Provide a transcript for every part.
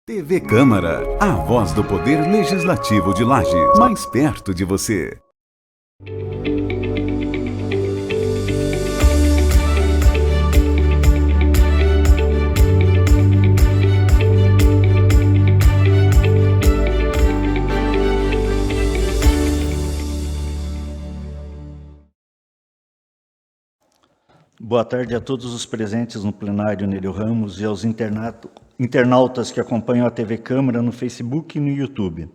TV Câmara, a voz do Poder Legislativo de Lages, mais perto de você. Boa tarde a todos os presentes no plenário Nélio Ramos e aos internautas que acompanham a TV Câmara no Facebook e no YouTube.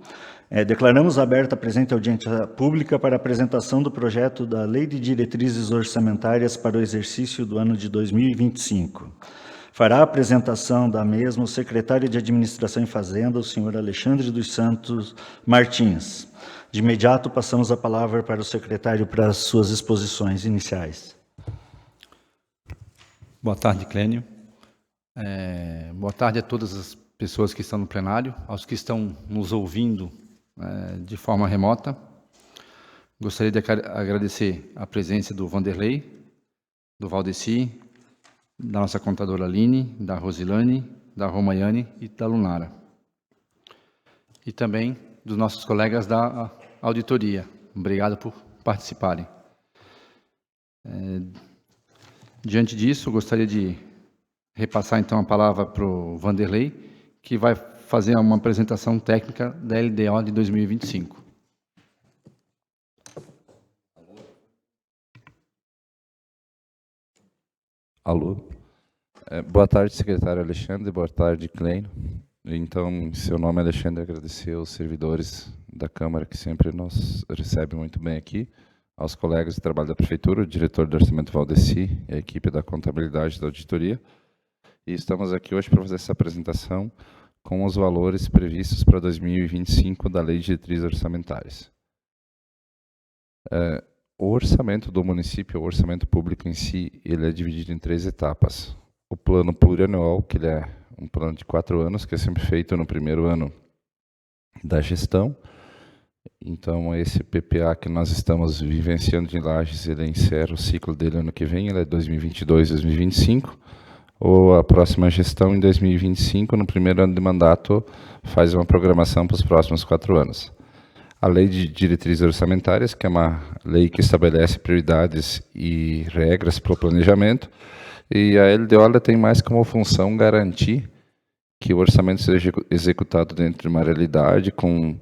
Declaramos aberta a presente audiência pública para a apresentação do projeto da Lei de Diretrizes Orçamentárias para o exercício do ano de 2025. Fará a apresentação da mesma o secretário de Administração e Fazenda, o senhor Alexandre dos Santos Martins. De imediato, passamos a palavra para o secretário para as suas exposições iniciais. Boa tarde, Clênio. Boa tarde a todas as pessoas que estão no plenário, aos que estão nos ouvindo de forma remota. Gostaria de agradecer a presença do Vanderlei, do Valdeci, da nossa contadora Aline, da Rosilane, da Romaiane e da Lunara. E também dos nossos colegas da auditoria. Obrigado por participarem. Diante disso, gostaria de repassar então a palavra para o Vanderlei, que vai fazer uma apresentação técnica da LDO de 2025. Alô. Boa tarde, secretário Alexandre. Boa tarde, Clênio. Então, em seu nome, Alexandre, agradecer aos servidores da Câmara que sempre nos recebem muito bem aqui, aos colegas de trabalho da Prefeitura, o diretor do Orçamento Valdeci e a equipe da Contabilidade e da Auditoria. E estamos aqui hoje para fazer essa apresentação com os valores previstos para 2025 da Lei de Diretrizes Orçamentárias. O orçamento do município, o orçamento público em si, ele é dividido em 3 etapas. O plano plurianual, que ele é um plano de 4 anos, que é sempre feito no primeiro ano da gestão. Então, esse PPA que nós estamos vivenciando em Lages, ele encerra o ciclo dele ano que vem, ele é 2022, 2025, ou a próxima gestão em 2025, no primeiro ano de mandato, faz uma programação para os próximos 4 anos. A Lei de Diretrizes Orçamentárias, que é uma lei que estabelece prioridades e regras para o planejamento, e a LDO tem mais como função garantir que o orçamento seja executado dentro de uma realidade com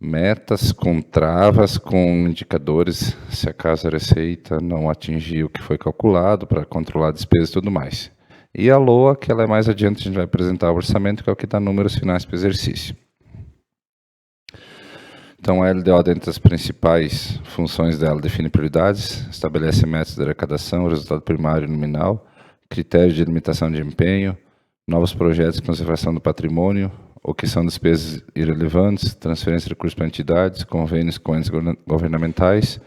metas, com travas, com indicadores, se acaso a receita não atingir o que foi calculado, para controlar despesas e tudo mais. E a LOA, que ela é mais adiante, a gente vai apresentar o orçamento, que é o que dá números finais para o exercício. Então, a LDO, dentre das principais funções dela, define prioridades, estabelece metas de arrecadação, resultado primário e nominal, critérios de limitação de empenho, novos projetos de conservação do patrimônio, ou que são despesas irrelevantes, transferência de recursos para entidades, convênios com entes governamentais,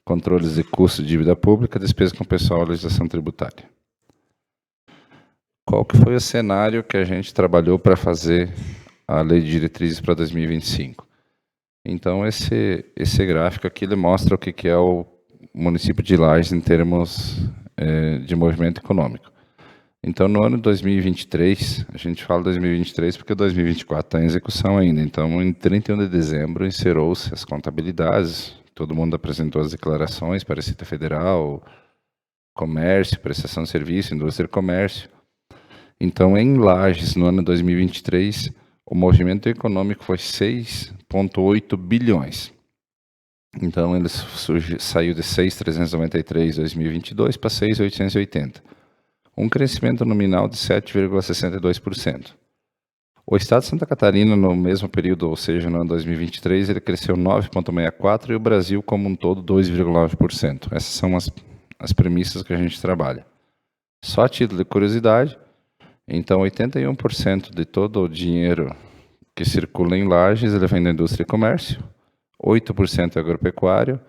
controles de custo de dívida pública, despesas com pessoal e legislação tributária. Qual que foi o cenário que a gente trabalhou para fazer a Lei de Diretrizes para 2025? Então, esse gráfico aqui ele mostra o que é o município de Lages em termos de movimento econômico. Então, no ano de 2023, a gente fala 2023 porque 2024 está em execução ainda. Então, em 31 de dezembro, encerrou-se as contabilidades, todo mundo apresentou as declarações para a Receita Federal, comércio, prestação de serviço, indústria e comércio. Então, em Lages, no ano de 2023, o movimento econômico foi 6,8 bilhões. Então, ele saiu de 6.393 em 2022 para 6.880. Um crescimento nominal de 7,62%. O Estado de Santa Catarina, no mesmo período, ou seja, no ano 2023, ele cresceu 9,64% e o Brasil como um todo 2,9%. Essas são as premissas que a gente trabalha. Só a título de curiosidade, então 81% de todo o dinheiro que circula em Lages, ele vem da indústria e comércio, 8% é agropecuário,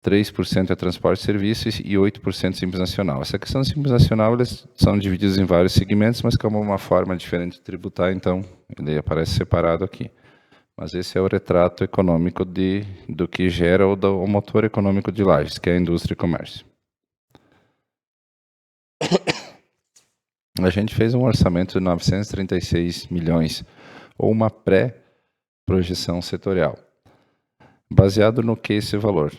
3% é transporte e serviços e 8% Simples Nacional. Essa questão do Simples Nacional, eles são divididos em vários segmentos, mas como uma forma diferente de tributar, então ele aparece separado aqui. Mas esse é o retrato econômico do que gera o motor econômico de Lages, que é a indústria e comércio. A gente fez um orçamento de 936 milhões ou uma pré-projeção setorial. Baseado no que esse valor?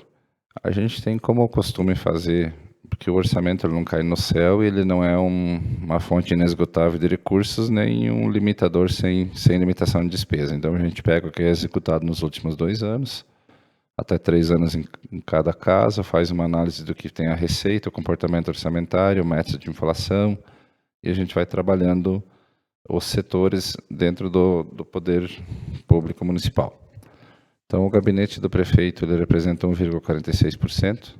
A gente tem como costume fazer, porque o orçamento ele não cai no céu e ele não é uma fonte inesgotável de recursos, nem um limitador sem limitação de despesa. Então, a gente pega o que é executado nos últimos 2 anos, até 3 anos em cada caso, faz uma análise do que tem a receita, o comportamento orçamentário, o método de inflação, e a gente vai trabalhando os setores dentro do poder público municipal. Então, o gabinete do prefeito ele representa 1,46%,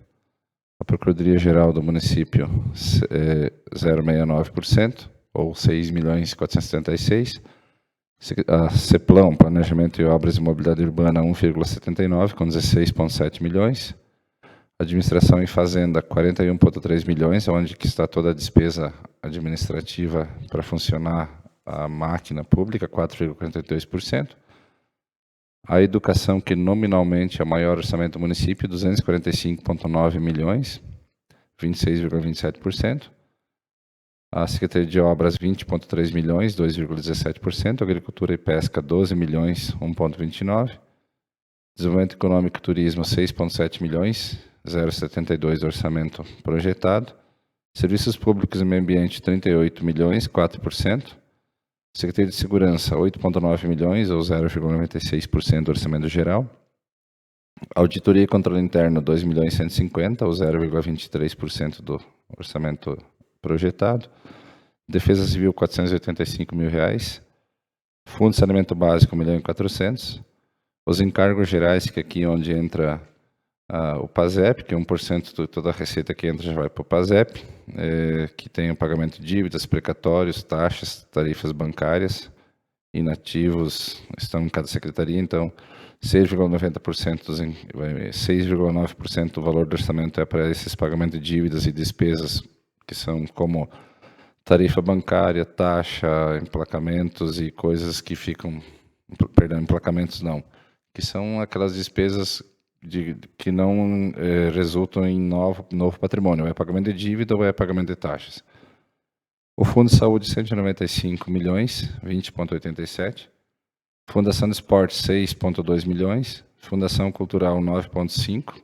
a Procuradoria-Geral do município 0,69%, ou 6.476.000. A CEPLAN, Planejamento e Obras e Mobilidade Urbana, 1,79, com 16,7 milhões. Administração e Fazenda, 41,3 milhões, onde que está toda a despesa administrativa para funcionar a máquina pública, 4,42%. A Educação, que nominalmente é o maior orçamento do município, 245,9 milhões, 26,27%. A Secretaria de Obras, 20,3 milhões, 2,17%. Agricultura e Pesca, 12 milhões, 1,29%. Desenvolvimento Econômico e Turismo, 6,7 milhões, 0,72% do orçamento projetado. Serviços Públicos e Meio Ambiente, 38 milhões, 4%. Secretaria de Segurança, 8,9 milhões, ou 0,96% do orçamento geral. Auditoria e Controle Interno, 2 milhões 150, ou 0,23% do orçamento projetado. Defesa Civil, 485 mil reais. Fundo de Saneamento Básico, 1 milhão e 400. Os encargos gerais, que aqui é onde entra o PASEP, que 1% de toda a receita que entra já vai para o PASEP, que tem o pagamento de dívidas, precatórios, taxas, tarifas bancárias, inativos, estão em cada secretaria, então 6,9% do valor do orçamento é para esses pagamentos de dívidas e despesas, que são como tarifa bancária, taxa, emplacamentos e coisas que ficam, perdão, emplacamentos não, que são aquelas despesas que não resultam em novo patrimônio, ou é pagamento de dívida ou é pagamento de taxas. O Fundo de Saúde, 195 milhões, 20,87. Fundação de Esporte, 6,2 milhões. Fundação Cultural, 9,5.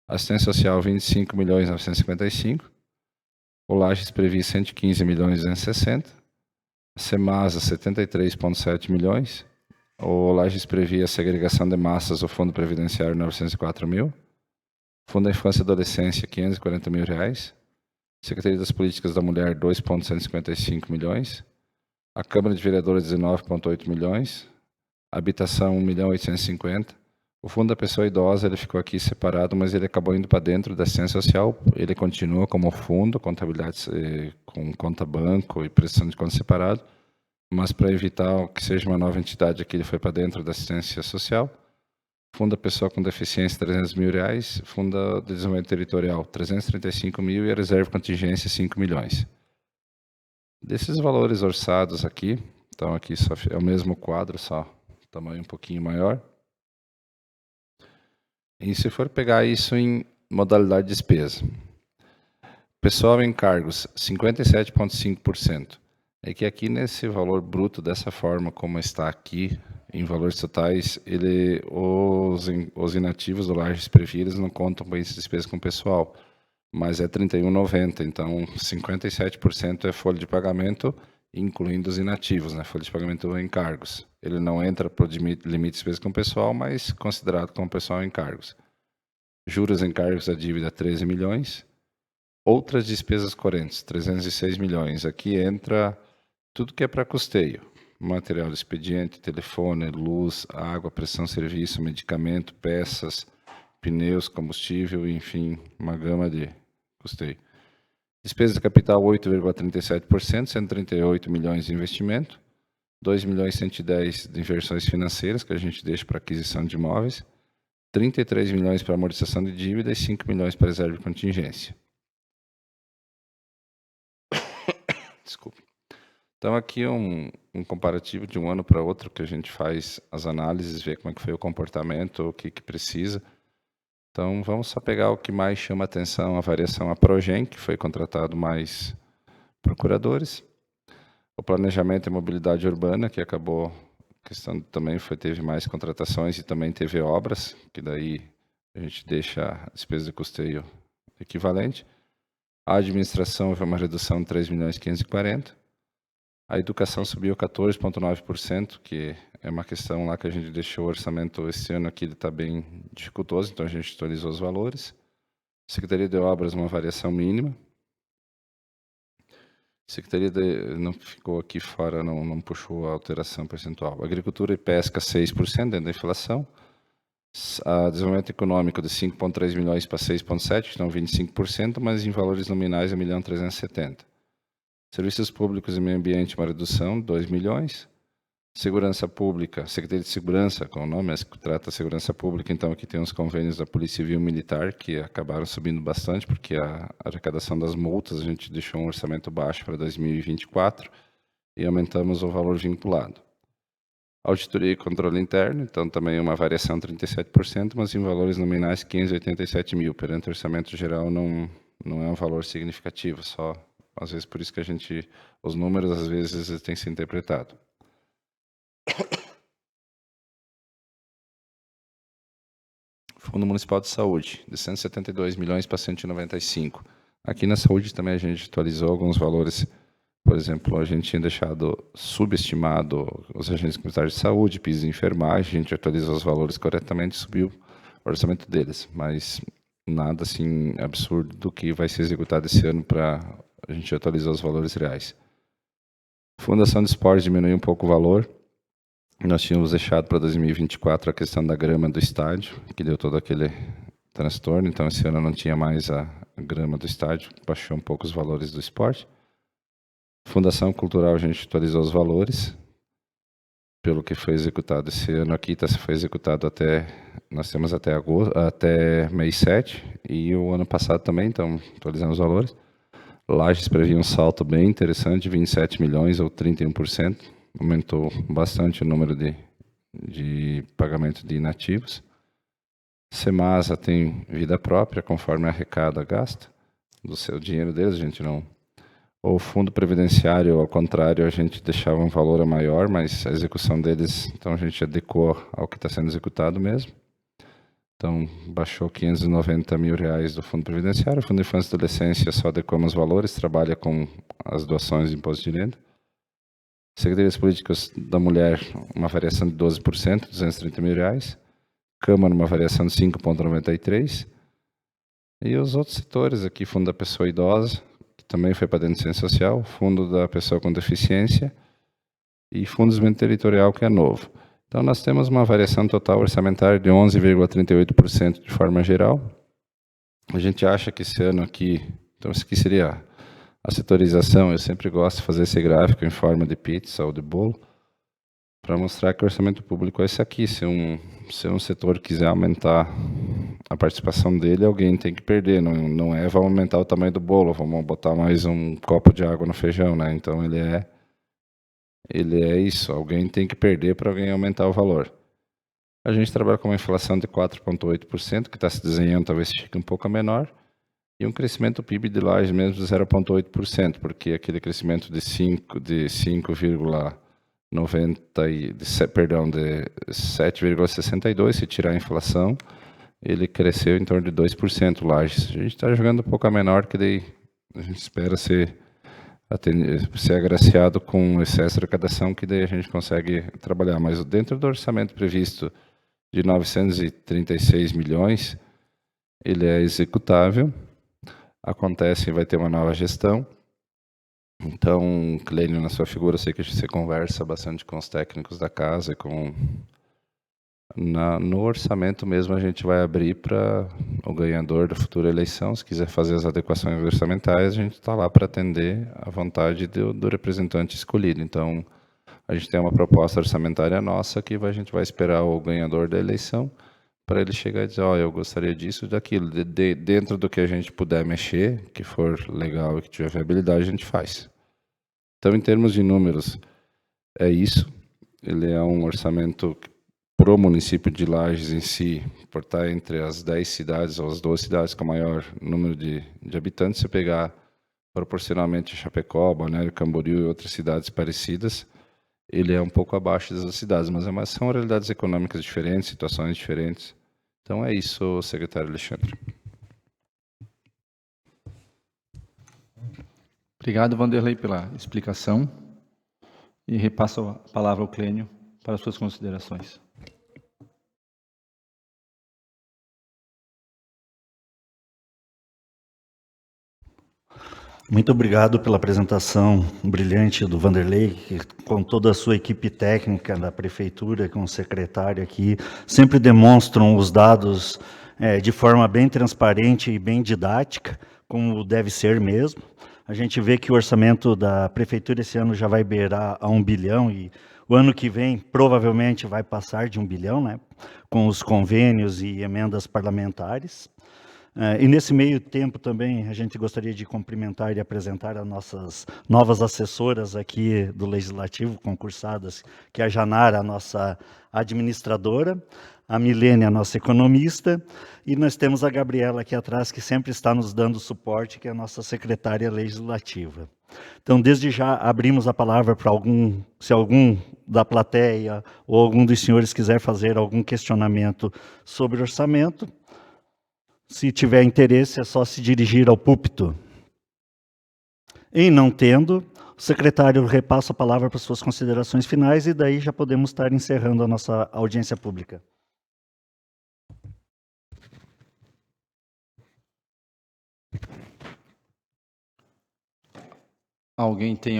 Assistência Social, 25 milhões, 955. O Lages Previ, 115 milhões, 260. A Semasa, 73,7 milhões. O Lages Previ a segregação de massas, o Fundo Previdenciário, 904 mil. Fundo da Infância e Adolescência, 540 mil reais. Secretaria das Políticas da Mulher, 2,155 milhões. A Câmara de Vereadores, 19,8 milhões. Habitação, 1.850.000. O Fundo da Pessoa Idosa, ele ficou aqui separado, mas ele acabou indo para dentro da assistência social. Ele continua como fundo, contabilidade com conta banco e prestação de conta separado. Mas para evitar que seja uma nova entidade aqui, ele foi para dentro da assistência social. Fundo da Pessoa com Deficiência, 300 mil reais. Fundo de Desenvolvimento Territorial, 335 mil. E a Reserva de Contingência, 5 milhões. Desses valores orçados aqui, então aqui só é o mesmo quadro, só tamanho um pouquinho maior. E se for pegar isso em modalidade de despesa, pessoal em cargos, 57,5%. É que aqui nesse valor bruto, dessa forma como está aqui, em valores totais, os inativos do Lages Previ não contam com essas despesas com o pessoal, mas é 31,90, então 57% é folha de pagamento, incluindo os inativos, né? Folha de pagamento em cargos. Ele não entra para o limite de despesa com o pessoal, mas considerado como pessoal em cargos. Juros em cargos da dívida, 13 milhões. Outras despesas correntes, 306 milhões. Aqui entra tudo que é para custeio. Material de expediente, telefone, luz, água, pressão, serviço, medicamento, peças, pneus, combustível, enfim, uma gama de custeio. Despesa de capital, 8,37%, 138 milhões de investimento, 2 milhões 110 de inversões financeiras, que a gente deixa para aquisição de imóveis, 33 milhões para amortização de dívida e 5 milhões para reserva de contingência. Desculpa. Então, aqui um comparativo de um ano para outro, que a gente faz as análises, vê como é que foi o comportamento, o que precisa. Então, vamos só pegar o que mais chama atenção, a variação a Progen, que foi contratado mais procuradores. O Planejamento e Mobilidade Urbana, que acabou questão também teve mais contratações e também teve obras, que daí a gente deixa a despesa de custeio equivalente. A administração foi uma redução de 3.540.000. A educação subiu 14,9%, que é uma questão lá que a gente deixou o orçamento esse ano aqui, ele está bem dificultoso, então a gente atualizou os valores. Secretaria de Obras, uma variação mínima. Secretaria não ficou aqui fora, não puxou a alteração percentual. Agricultura e Pesca, 6% dentro da inflação. Desenvolvimento econômico de 5,3 milhões para 6,7, então 25%, mas em valores nominais 1.370.000. Serviços Públicos e Meio Ambiente, uma redução, 2 milhões. Segurança Pública, Secretaria de Segurança, com o nome, que trata a segurança pública, então aqui tem uns convênios da Polícia Civil e Militar, que acabaram subindo bastante, porque a arrecadação das multas, a gente deixou um orçamento baixo para 2024 e aumentamos o valor vinculado. Auditoria e Controle Interno, então também uma variação de 37%, mas em valores nominais 587.000. Perante o orçamento geral não é um valor significativo, só às vezes por isso que os números às vezes têm se interpretado. Fundo Municipal de Saúde, de 172 milhões para 195. Aqui na saúde também a gente atualizou alguns valores. Por exemplo, a gente tinha deixado subestimado os agentes comunitários de saúde, pisos de enfermagem, a gente atualizou os valores corretamente e subiu o orçamento deles, mas nada assim absurdo do que vai ser executado esse ano para a gente atualizar os valores reais. Fundação de Esportes diminuiu um pouco o valor. Nós tínhamos deixado para 2024 a questão da grama do estádio, que deu todo aquele transtorno, então esse ano não tinha mais a grama do estádio, baixou um pouco os valores do esporte. Fundação Cultural, a gente atualizou os valores, pelo que foi executado esse ano aqui, foi executado nós temos até mês 7, e o ano passado também, então atualizamos os valores. Lages previa um salto bem interessante, 27 milhões ou 31%, aumentou bastante o número de pagamento de inativos. Semasa tem vida própria, conforme arrecada, gasta do seu dinheiro deles, a gente não... O fundo previdenciário, ao contrário, a gente deixava um valor maior, mas a execução deles, então a gente adequou ao que está sendo executado mesmo. Então, baixou 590 mil reais do fundo previdenciário. O fundo de infância e adolescência só adequamos os valores, trabalha com as doações de imposto de renda. Secretarias Políticas da Mulher, uma variação de 12%, 230 mil reais. Câmara, uma variação de 5,93%. E os outros setores aqui, Fundo da Pessoa Idosa, que também foi para dentro de Ciência Social, Fundo da Pessoa com Deficiência e Fundo de Desenvolvimento Territorial, que é novo. Então, nós temos uma variação total orçamentária de 11,38% de forma geral. A gente acha que esse ano aqui, então isso aqui seria a setorização. Eu sempre gosto de fazer esse gráfico em forma de pizza ou de bolo, para mostrar que o orçamento público é esse aqui. Se um setor quiser aumentar a participação dele, alguém tem que perder. Não é vamos aumentar o tamanho do bolo, vamos botar mais um copo de água no feijão, né? Então ele é isso, alguém tem que perder para alguém aumentar o valor. A gente trabalha com uma inflação de 4,8%, que está se desenhando, talvez fique um pouco menor, e um crescimento do PIB de Lages mesmo de 0,8%, porque aquele crescimento de 7,62, se tirar a inflação, ele cresceu em torno de 2%, Lages. A gente está jogando um pouco a menor, que daí a gente espera ser agraciado com excesso de arrecadação, que daí a gente consegue trabalhar. Mas dentro do orçamento previsto de 936 milhões, ele é executável, acontece, vai ter uma nova gestão. Então, Clênio, na sua figura, eu sei que você conversa bastante com os técnicos da casa, no orçamento mesmo a gente vai abrir para o ganhador da futura eleição. Se quiser fazer as adequações orçamentárias, a gente está lá para atender à vontade do representante escolhido. Então, a gente tem uma proposta orçamentária nossa que a gente vai esperar o ganhador da eleição para ele chegar e dizer, eu gostaria disso e daquilo. Dentro do que a gente puder mexer, que for legal e que tiver viabilidade, a gente faz. Então, em termos de números, é isso. Ele é um orçamento para o município de Lages em si, por estar entre as 10 cidades ou as 12 cidades com maior número de habitantes. Se pegar proporcionalmente Chapecó, Balneário Camboriú e outras cidades parecidas, ele é um pouco abaixo das cidades, mas são realidades econômicas diferentes, situações diferentes. Então é isso, secretário Alexandre. Obrigado, Vanderlei, pela explicação. E repasso a palavra ao Clênio para as suas considerações. Muito obrigado pela apresentação brilhante do Vanderlei, que, com toda a sua equipe técnica da prefeitura, com o secretário aqui, sempre demonstram os dados de forma bem transparente e bem didática, como deve ser mesmo. A gente vê que o orçamento da prefeitura esse ano já vai beirar a 1 bilhão e o ano que vem provavelmente vai passar de 1 bilhão, né, com os convênios e emendas parlamentares. E nesse meio tempo também a gente gostaria de cumprimentar e apresentar as nossas novas assessoras aqui do Legislativo, concursadas, que é a Janara, a nossa administradora, a Milene, a nossa economista, e nós temos a Gabriela aqui atrás, que sempre está nos dando suporte, que é a nossa secretária legislativa. Então, desde já, abrimos a palavra para se algum da plateia ou algum dos senhores quiser fazer algum questionamento sobre orçamento. Se tiver interesse, é só se dirigir ao púlpito. Em não tendo, o secretário repassa a palavra para suas considerações finais e daí já podemos estar encerrando a nossa audiência pública. Alguém tem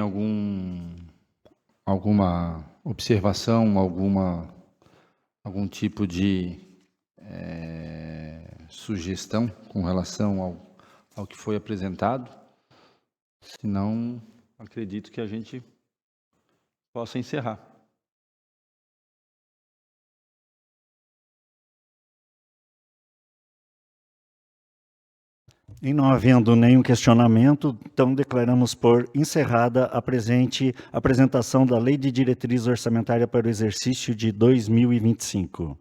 alguma observação, algum tipo de sugestão com relação ao que foi apresentado? Se não, acredito que a gente possa encerrar. E não havendo nenhum questionamento, então declaramos por encerrada a presente apresentação da Lei de Diretriz Orçamentária para o exercício de 2025.